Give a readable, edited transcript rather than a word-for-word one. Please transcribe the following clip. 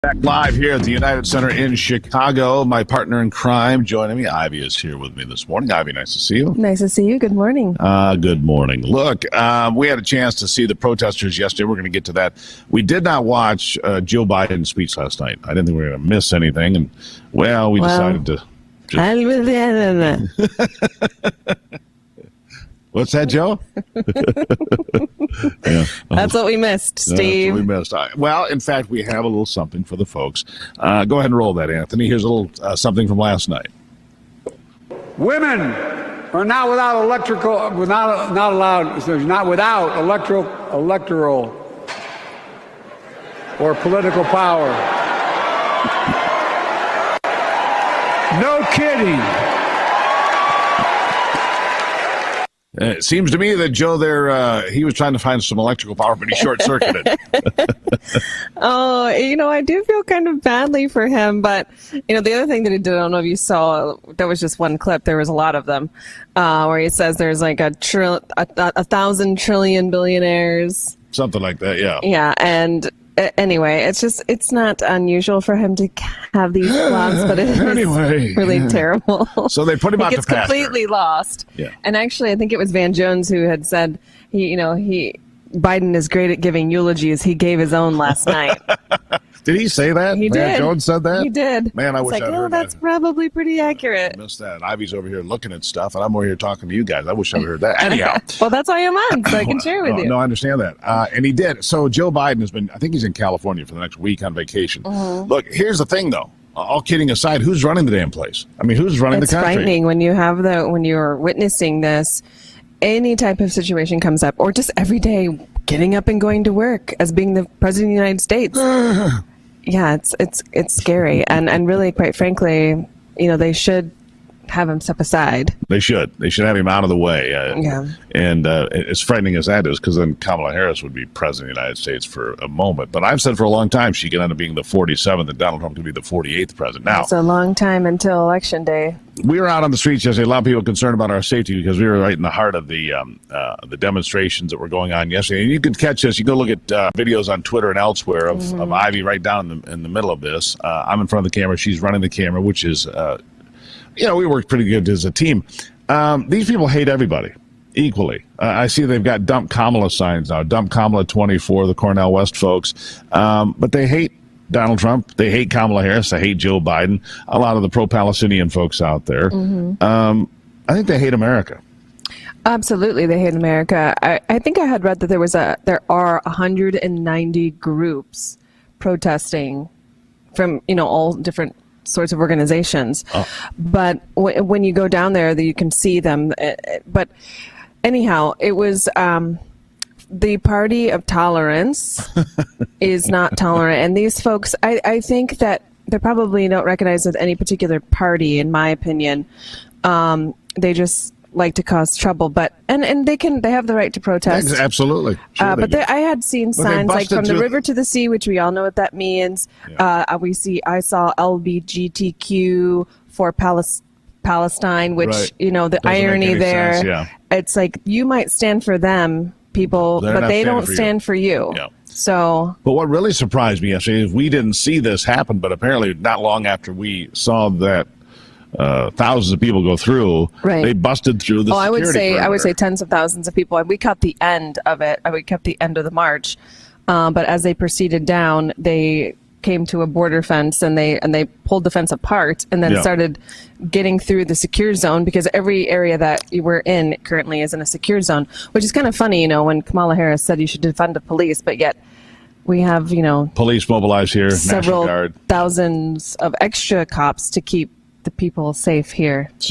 Back live here at the United Center in Chicago. My partner in crime joining me, Ivy, is here with me this morning. Ivy, nice to see you. Nice to see you. Good morning. Good morning. Look, we had a chance to see the protesters yesterday. We're going to get to that. We did not watch Joe Biden's speech last night. I didn't think we were going to miss anything. And, well, we decided to What's that, Joe? Yeah. That's what we missed, Steve. That's what we missed. Well, in fact, we have a little something for the folks. Go ahead and roll that, Anthony. Here's a little something from last night. Women are not without electoral or political power. No kidding. It seems to me that Joe there, he was trying to find some electrical power, but he short-circuited. Oh, I do feel kind of badly for him. But, the other thing that he did, I don't know if you saw, that was just one clip. There was a lot of them where he says there's like 1,000 trillion billionaires. Something like that, yeah. Yeah, and anyway, it's not unusual for him to have these flaws, but it is really terrible. So they put him out to pasture. He gets completely lost. Yeah. And actually, I think it was Van Jones who had said, Biden is great at giving eulogies. He gave his own last night. Did he say that? He did. Van Jones said that? He did. Man, I wish I'd heard that's that. probably pretty accurate. I missed that. Ivy's over here looking at stuff, and I'm over here talking to you guys. I wish I'd heard that. Anyhow. Well, that's why I'm on, so I can share with you. No, I understand that. And he did. So Joe Biden has been, I think he's in California for the next week on vacation. Mm-hmm. Look, here's the thing, though. All kidding aside, who's running the damn place? I mean, who's running the country? It's frightening when you're witnessing this. Any type of situation comes up, or just every day getting up and going to work as being the president of the United States. Yeah, it's scary, and really, quite frankly, they should have him step aside. They should have him out of the way. Yeah. And as frightening as that is, because then Kamala Harris would be president of the United States for a moment. But I've said for a long time she could end up being the 47th, and Donald Trump could be the 48th president. Now, it's a long time until Election Day. We were out on the streets yesterday. A lot of people concerned about our safety because we were right in the heart of the demonstrations that were going on yesterday. And you can catch this. You go look at videos on Twitter and elsewhere of Ivy right down in the middle of this. I'm in front of the camera. She's running the camera, which is, we work pretty good as a team. These people hate everybody equally. I see they've got Dump Kamala signs now. Dump Kamala 24, the Cornell West folks. But they hate Donald Trump. They hate Kamala Harris. They hate Joe Biden. A lot of the pro-Palestinian folks out there. Mm-hmm. I think they hate America. Absolutely, they hate America. I think I had read that there are 190 groups protesting from all different sorts of organizations. Oh. But when you go down there, you can see them. But anyhow, it was the party of tolerance is not tolerant. And these folks, I think that they probably don't recognize with any particular party, in my opinion. They just like to cause trouble, but and they have the right to protest. Absolutely. Sure but I had seen signs like from the river to the sea, which we all know what that means. Yeah. I saw LGBTQ for Palestine, which right. The doesn't irony there. Sense, yeah. It's like you might stand for them, people, but they don't stand for you. Yeah. So, but what really surprised me yesterday is we didn't see this happen, but apparently not long after we saw that thousands of people go through, right. They busted through the security I would say tens of thousands of people. And we caught the end of it. We kept the end of the march. But as they proceeded down, they came to a border fence and they pulled the fence apart and then started getting through the secure zone, because every area that we're in currently is in a secure zone, which is kind of funny, when Kamala Harris said you should defund the police, but yet we have, police mobilized here, several thousands of extra cops to keep the people safe here.